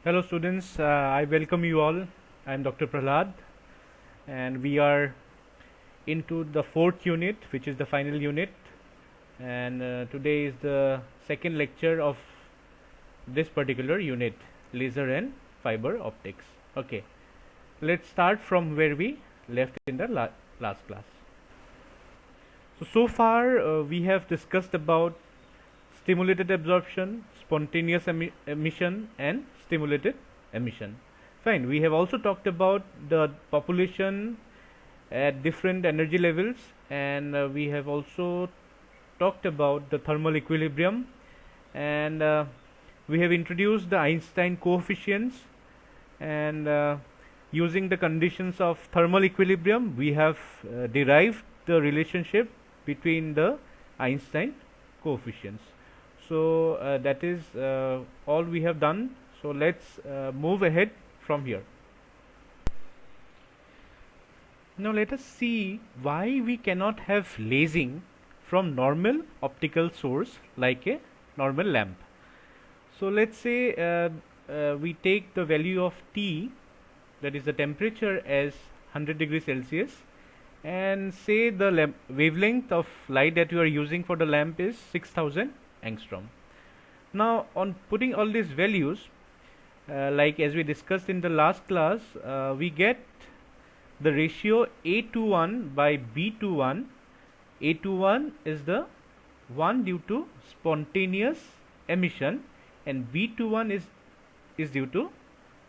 Hello students, I welcome you all. I am Dr. Prahlad and we are into the fourth unit, which is the final unit, and today is the second lecture of this particular unit, laser and fiber optics. Okay, let's start from where we left in the last class. So far we have discussed about stimulated absorption, spontaneous emission and stimulated emission. Fine, we have also talked about the population at different energy levels, and we have also talked about the thermal equilibrium, and we have introduced the Einstein coefficients, and using the conditions of thermal equilibrium we have derived the relationship between the Einstein coefficients. So that is all we have done. So let's move ahead from here. Now let us see why we cannot have lasing from normal optical source like a normal lamp. So let's say we take the value of T, that is the temperature, as 100 degrees Celsius, and say the wavelength of light that you are using for the lamp is 6000 angstrom. Now on putting all these values, like as we discussed in the last class, we get the ratio A to 1 by B to 1. A to 1 is the 1 due to spontaneous emission, and B to 1 is due to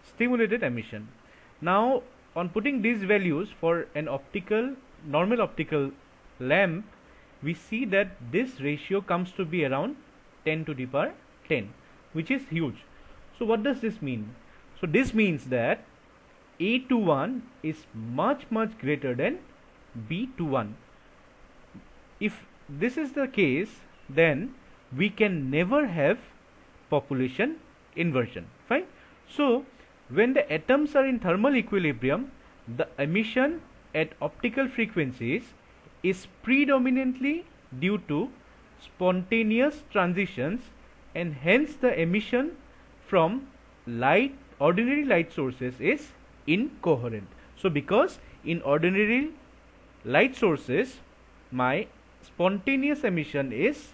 stimulated emission. Now on putting these values for an normal optical lamp, we see that this ratio comes to be around 10 to the power 10, which is huge. So what does this mean? So this means that A to 1 is much greater than B to 1. If this is the case, then we can never have population inversion. Fine. So when the atoms are in thermal equilibrium, the emission at optical frequencies is predominantly due to spontaneous transitions, and hence the emission from ordinary light sources is incoherent. So because in ordinary light sources my spontaneous emission is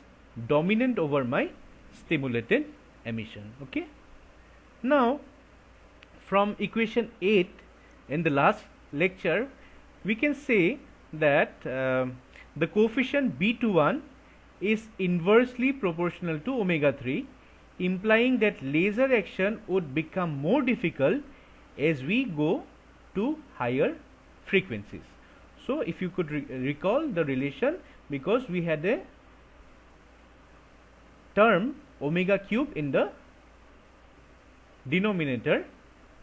dominant over my stimulated emission. Okay, now from equation 8 in the last lecture, we can say that the coefficient B to 1 is inversely proportional to omega 3, implying that laser action would become more difficult as we go to higher frequencies. So if you could recall the relation, because we had a term omega cube in the denominator,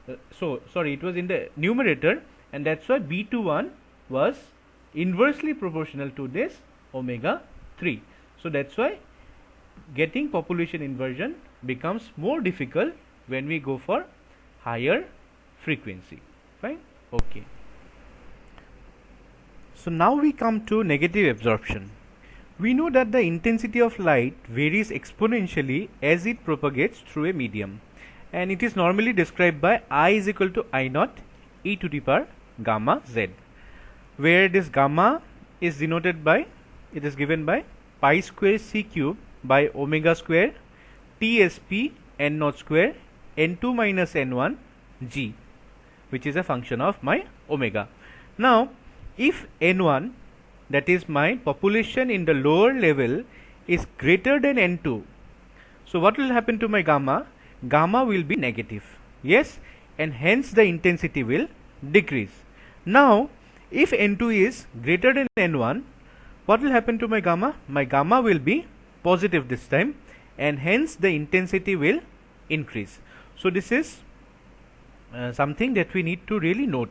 it was in the numerator, and that's why B to 1 was inversely proportional to this omega 3. So that's why getting population inversion becomes more difficult when we go for higher frequency. Fine. Okay. So now we come to negative absorption. We know that the intensity of light varies exponentially as it propagates through a medium, and it is normally described by I is equal to I naught e to the power gamma z, where this gamma is denoted by, it is given by pi square c cube by omega square tsp n naught square n2 minus n1 g, which is a function of my omega. Now if n1, that is my population in the lower level, is greater than n2, so what will happen to my gamma? Gamma will be negative, yes, and hence the intensity will decrease. Now if n2 is greater than n1, what will happen to my gamma? My gamma will be positive this time, and hence the intensity will increase. So this is something that we need to really note.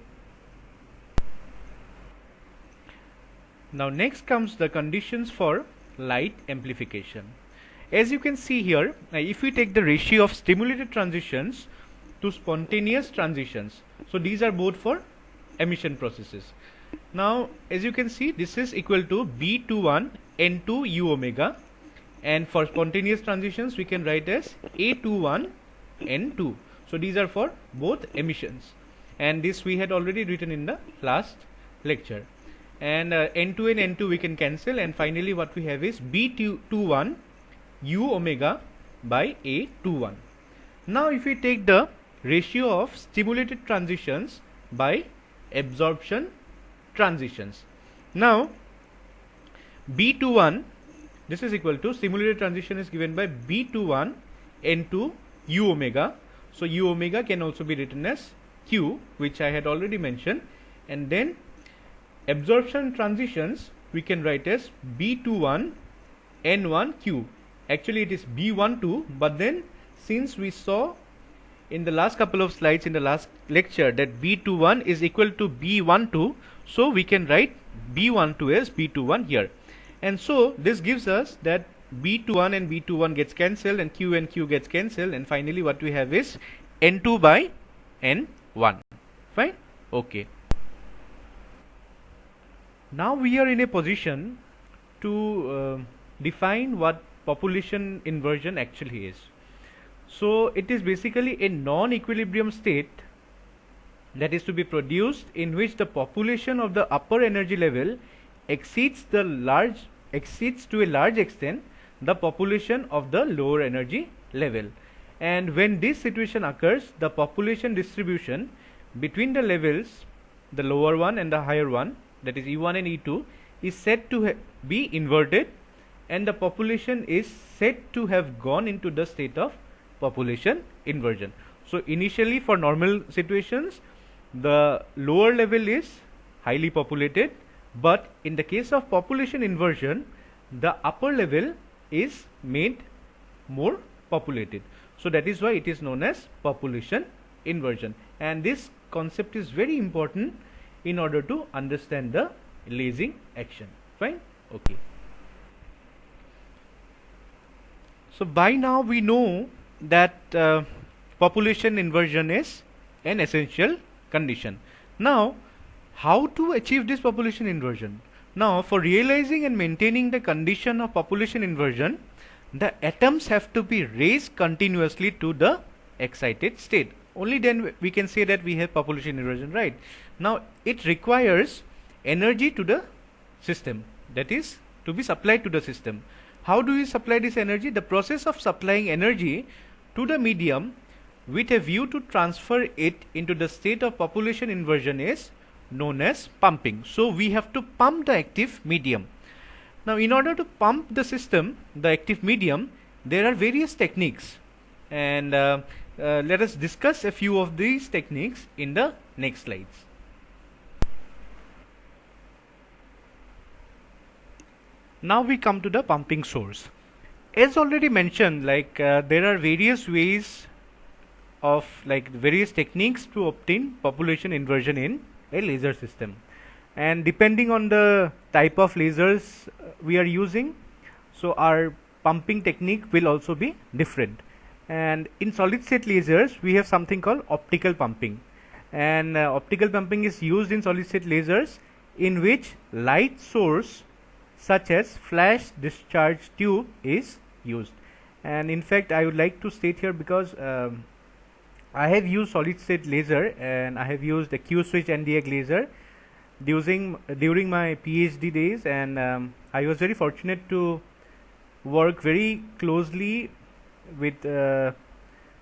Now next comes the conditions for light amplification. As you can see here, if we take the ratio of stimulated transitions to spontaneous transitions, so these are both for emission processes. Now as you can see, this is equal to B to 1 N2 U omega, and for spontaneous transitions we can write as A to 1 N2. So these are for both emissions, and this we had already written in the last lecture. And N2 and N2 we can cancel, and finally what we have is B21 U omega by A21. Now if we take the ratio of stimulated transitions by absorption transitions, now B21, this is equal to, stimulated transition is given by B21 N2 U omega. So U omega can also be written as Q, which I had already mentioned, and then absorption transitions we can write as B21 N1 Q. Actually it is B12, but then since we saw in the last couple of slides in the last lecture that B21 is equal to B12, so we can write B12 as B21 here. And so this gives us that B21 and B21 gets cancelled, and Q gets cancelled, and finally what we have is N2 by N1. Fine? Okay. Now we are in a position to define what population inversion actually is. So it is basically a non-equilibrium state that is to be produced in which the population of the upper energy level exceeds to a large extent the population of the lower energy level. And when this situation occurs, the population distribution between the levels, the lower one and the higher one, that is E1 and E2, is said to be inverted, and the population is said to have gone into the state of population inversion. So initially for normal situations the lower level is highly populated, but in the case of population inversion the upper level is made more populated. So that is why it is known as population inversion, and this concept is very important in order to understand the lasing action. Fine? Okay. So by now we know that population inversion is an essential condition. Now how to achieve this population inversion? Now for realizing and maintaining the condition of population inversion, the atoms have to be raised continuously to the excited state. Only then we can say that we have population inversion, right? Now it requires energy to the system, that is to be supplied to the system. How do we supply this energy? The process of supplying energy to the medium with a view to transfer it into the state of population inversion is known as pumping. So we have to pump the active medium. Now in order to pump the system, the active medium, there are various techniques, and let us discuss a few of these techniques in the next slides. Now we come to the pumping source. As already mentioned, there are various ways of various techniques to obtain population inversion in a laser system, and depending on the type of lasers we are using, so our pumping technique will also be different. And in solid state lasers we have something called optical pumping, and optical pumping is used in solid state lasers in which light source such as flash discharge tube is used. And in fact I would like to state here, because I have used solid state laser and I have used the Q switch NDX laser during my PhD days, and I was very fortunate to work very closely with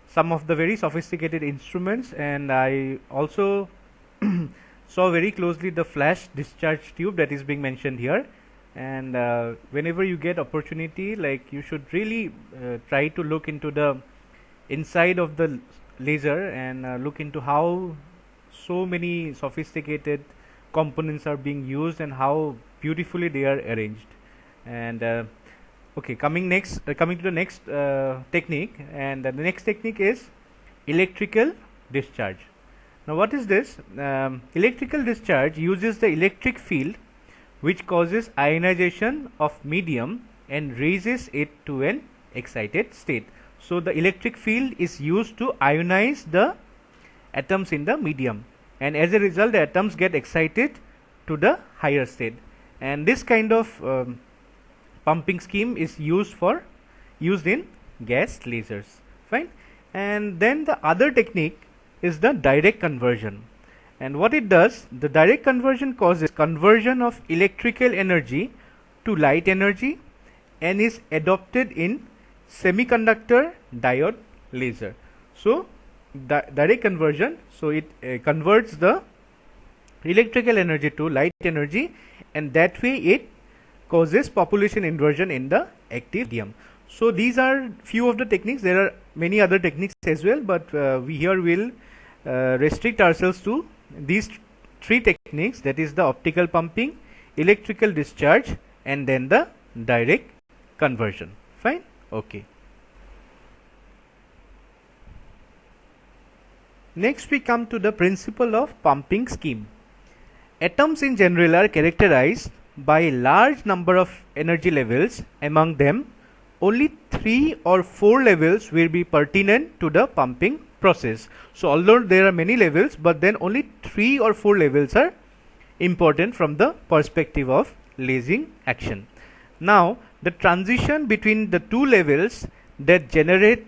some of the very sophisticated instruments, and I also saw very closely the flash discharge tube that is being mentioned here. And whenever you get opportunity, you should really try to look into the inside of the laser and look into how so many sophisticated components are being used and how beautifully they are arranged. And okay, coming to the next technique, and the next technique is electrical discharge. Now what is this? Electrical discharge uses the electric field which causes ionization of medium and raises it to an excited state. So the electric field is used to ionize the atoms in the medium, and as a result the atoms get excited to the higher state. And this kind of pumping scheme is used in gas lasers. Fine. And then the other technique is the direct conversion. And what it does, the direct conversion causes conversion of electrical energy to light energy and is adopted in semiconductor diode laser. So direct conversion, so it converts the electrical energy to light energy, and that way it causes population inversion in the active medium. So these are few of the techniques. There are many other techniques as well, but we here will restrict ourselves to these three techniques, that is the optical pumping, electrical discharge, and then the direct conversion. Fine? Okay. Next we come to the principle of pumping scheme. Atoms in general are characterized by a large number of energy levels. Among them, only 3 or 4 levels will be pertinent to the pumping process. So although there are many levels, but then only 3 or 4 levels are important from the perspective of lasing action. Now the transition between the two levels that generate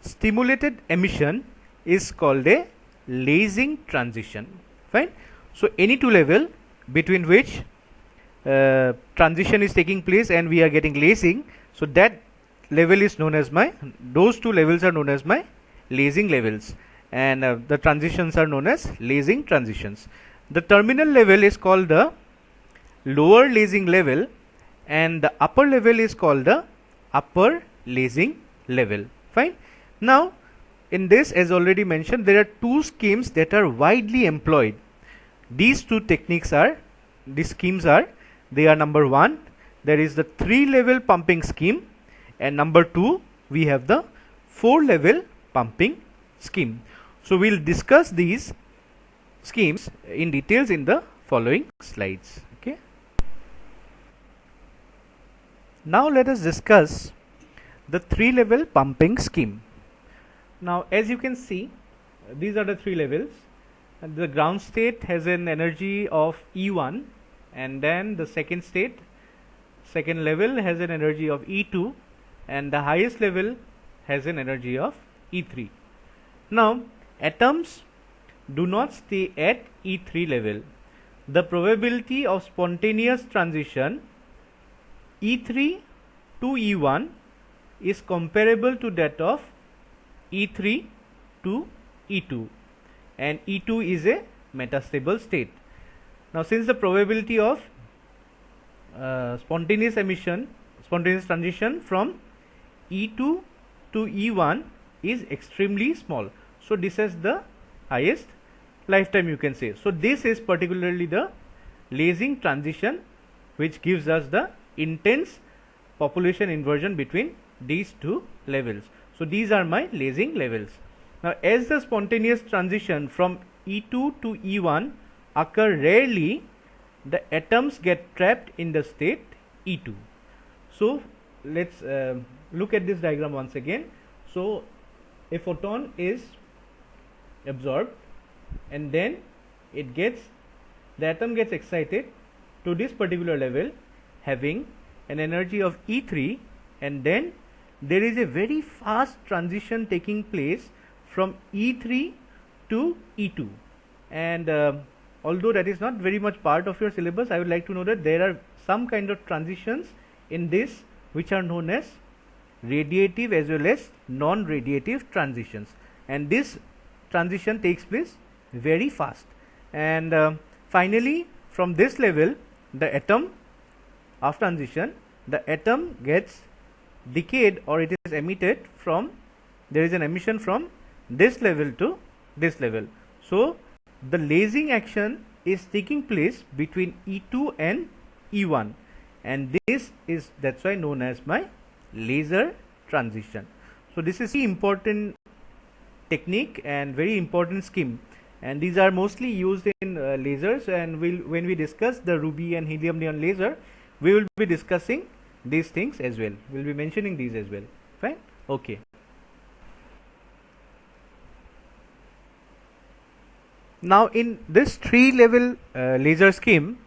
stimulated emission is called a lasing transition. Fine. So any two level between which transition is taking place and we are getting lasing, so that level is known as those two levels are known as my lasing levels, and the transitions are known as lasing transitions. The terminal level is called the lower lasing level, and the upper level is called the upper lasing level. Fine. Now in this, as already mentioned, there are two schemes that are widely employed. These two techniques are, these schemes are, they are: number 1, there is the 3-level pumping scheme, and number 2, we have the 4-level pumping scheme. So we'll discuss these schemes in details in the following slides. Okay. Now let us discuss the 3-level pumping scheme. Now as you can see, these are the 3 levels. And the ground state has an energy of E1, and then the second level has an energy of E2, and the highest level has an energy of E3. Now atoms do not stay at E3 level. The probability of spontaneous transition E3 to E1 is comparable to that of E3 to E2, and E2 is a metastable state. Now since the probability of spontaneous transition from E2 to E1 is extremely small, so this is the highest lifetime, you can say. So this is particularly the lasing transition, which gives us the intense population inversion between these two levels. So these are my lasing levels. Now as the spontaneous transition from E2 to E1 occur rarely, the atoms get trapped in the state E2. So let's look at this diagram once again. So a photon is absorbed, and then the atom gets excited to this particular level having an energy of E3, and then there is a very fast transition taking place from E3 to E2. And although that is not very much part of your syllabus, I would like to know that there are some kind of transitions in this which are known as radiative as well as non-radiative transitions, and this transition takes place very fast. And finally from this level, the atom, after transition, the atom gets decayed, or it is emitted from, there is an emission from this level to this level. So the lasing action is taking place between E2 and E1, and that's why known as my laser transition. So this is the important technique and very important scheme, and these are mostly used in lasers, and when we discuss the ruby and helium neon laser, we will be discussing these things as well. We will be mentioning these as well. Fine. Okay. Now in this 3-level laser scheme,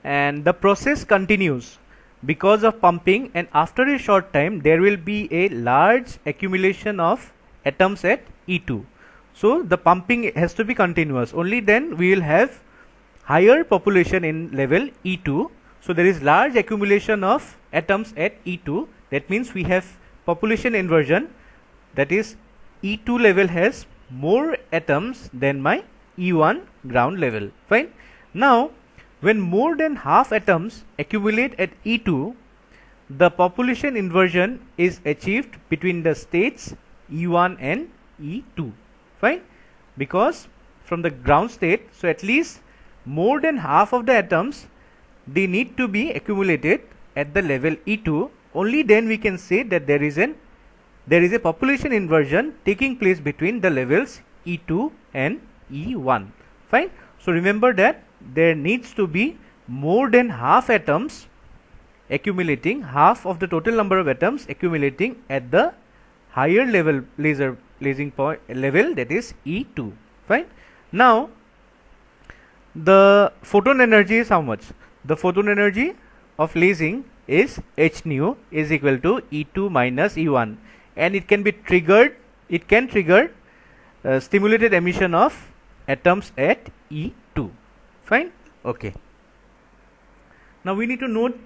and the process continues because of pumping, and after a short time there will be a large accumulation of atoms at E2. So the pumping has to be continuous. Only then we will have higher population in level E2. So there is large accumulation of atoms at E2. That means we have population inversion. That is, E2 level has more atoms than my E1 ground level. Fine. Now, when more than half atoms accumulate at E2, the population inversion is achieved between the states E1 and E2. Fine. Because from the ground state, so at least more than half of the atoms, they need to be accumulated at the level E2. Only then we can say that there is a population inversion taking place between the levels E2 and E1. Fine. So remember that there needs to be more than half atoms accumulating, half of the total number of atoms accumulating at the higher level lasing point level, that is E2. Fine. Now the photon energy is how much? The photon energy of lasing is h nu is equal to E2 minus E1, and it can be triggered, it can trigger stimulated emission of atoms at E2. Fine. Okay. Now we need to note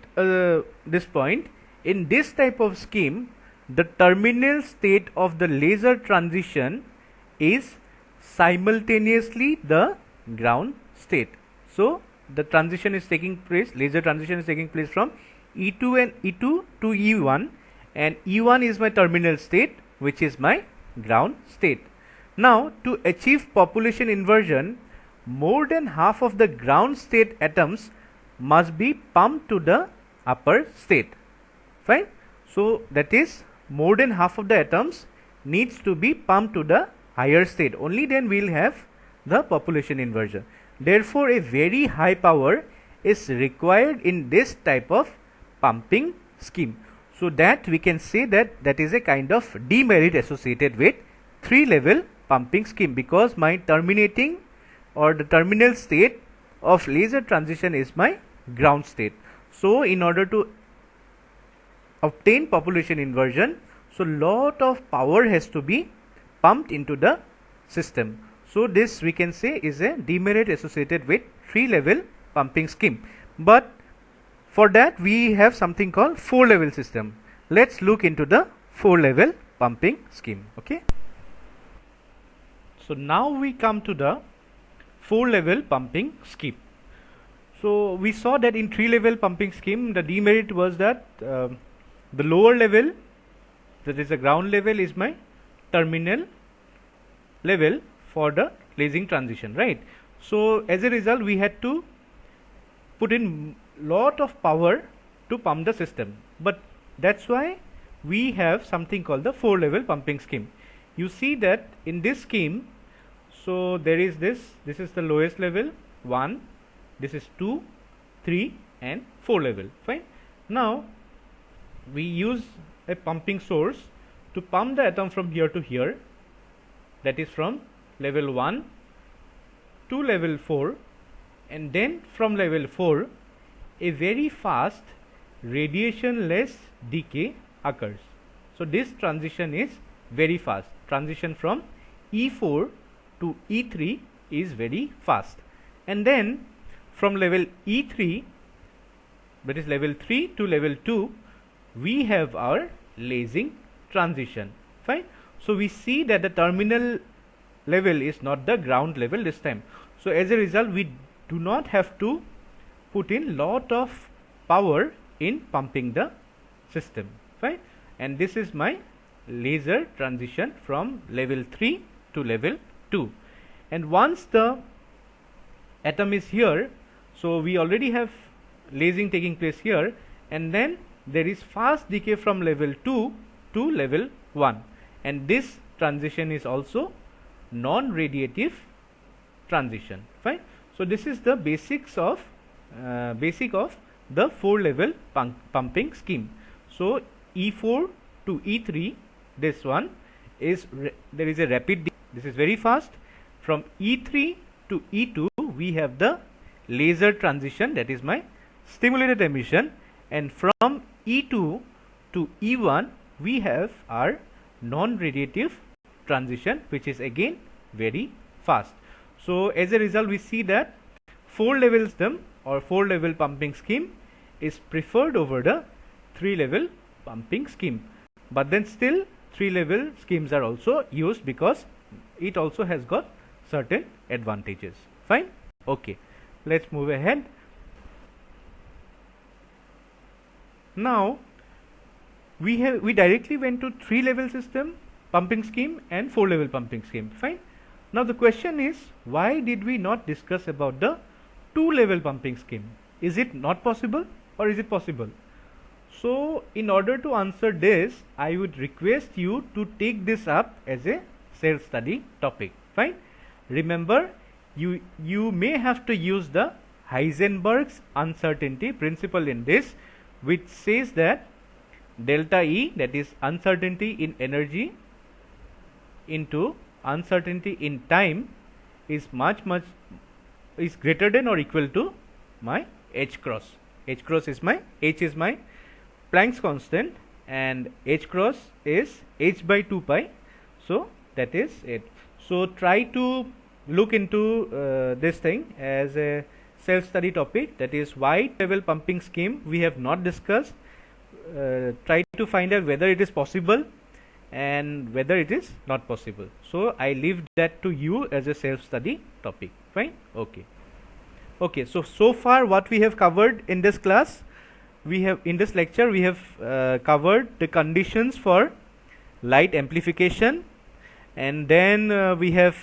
this point. In this type of scheme, the terminal state of the laser transition is simultaneously the ground state. So the transition is taking place, laser transition is taking place from E2 to E1, and E1 is my terminal state, which is my ground state. Now to achieve population inversion, more than half of the ground state atoms must be pumped to the upper state. Fine. So that is, more than half of the atoms needs to be pumped to the higher state. Only then we will have the population inversion. Therefore, a very high power is required in this type of pumping scheme. So that we can say that that is a kind of demerit associated with 3-level pumping scheme, because my terminating or the terminal state of laser transition is my ground state. So in order to obtain population inversion, so lot of power has to be pumped into the system. So this we can say is a demerit associated with 3-level pumping scheme. But for that we have something called 4-level system. Let's look into the 4-level pumping scheme. Okay. So now we come to the 4-level pumping scheme. So we saw that in 3-level pumping scheme, the demerit was that the lower level, that is the ground level, is my terminal level for the lasing transition, right? So as a result, we had to put in lot of power to pump the system. But that's why we have something called the 4-level pumping scheme. You see that in this scheme, so there is this is the lowest level 1, this is 2, 3 and 4 level. Fine. Now we use a pumping source to pump the atom from here to here, that is from level 1 to level 4, and then from level 4 a very fast radiation-less decay occurs. So this transition is very fast. Transition from E4 to E3 is very fast, and then from level E3, that is level 3 to level 2, we have our lasing transition. Fine. So we see that the terminal level is not the ground level this time. So as a result, we do not have to put in lot of power in pumping the system. Fine. And this is my laser transition from level 3 to level 2. And once the atom is here, so we already have lasing taking place here, and then there is fast decay from level 2 to level 1, and this transition is also non-radiative transition. Fine. So this is the basics of basic of the 4-level pumping scheme. So E4 to E3, this one is there is a rapid, this is very fast. From E3 to E2 we have the laser transition, that is my stimulated emission, and from E2 to E1 we have our non-radiative transition, which is again very fast. So as a result, we see that 4-level system or 4-level pumping scheme is preferred over the 3-level pumping scheme. But then still 3-level schemes are also used because it also has got certain advantages. Fine. Okay, let's move ahead. Now we directly went to 3-level system pumping scheme and 4-level pumping scheme. Fine. Now the question is, why did we not discuss about the 2-level pumping scheme? Is it not possible or is it possible? So in order to answer this, I would request you to take this up as a self-study topic. Fine. Remember, you may have to use the Heisenberg's uncertainty principle in this, which says that delta E, that is uncertainty in energy into uncertainty in time, is is greater than or equal to my H cross. H is my Planck's constant, and H cross is H by 2 pi. So that is it. So try to look into this thing as a self-study topic, that is why level pumping scheme we have not discussed. Try to find out whether it is possible and whether it is not possible. So I leave that to you as a self-study topic. Fine. Okay, so far what we have covered in this class, in this lecture we have covered the conditions for light amplification, and then we have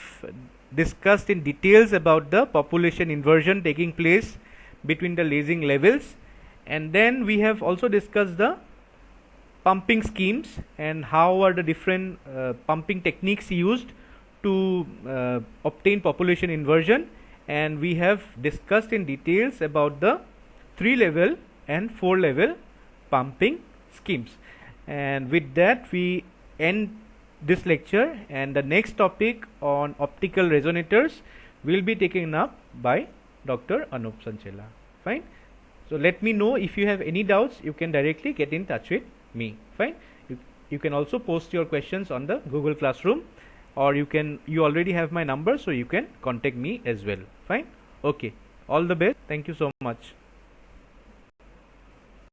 discussed in details about the population inversion taking place between the lasing levels, and then we have also discussed the pumping schemes and how are the different pumping techniques used to obtain population inversion, and we have discussed in details about the 3-level and 4-level pumping schemes. And with that we end this lecture, and the next topic on optical resonators will be taken up by Dr. Anup Sanchela. Fine. So let me know if you have any doubts. You can directly get in touch with me. Fine. You can also post your questions on the Google Classroom, or you already have my number, so you can contact me as well. Fine. Okay, all the best. Thank you so much.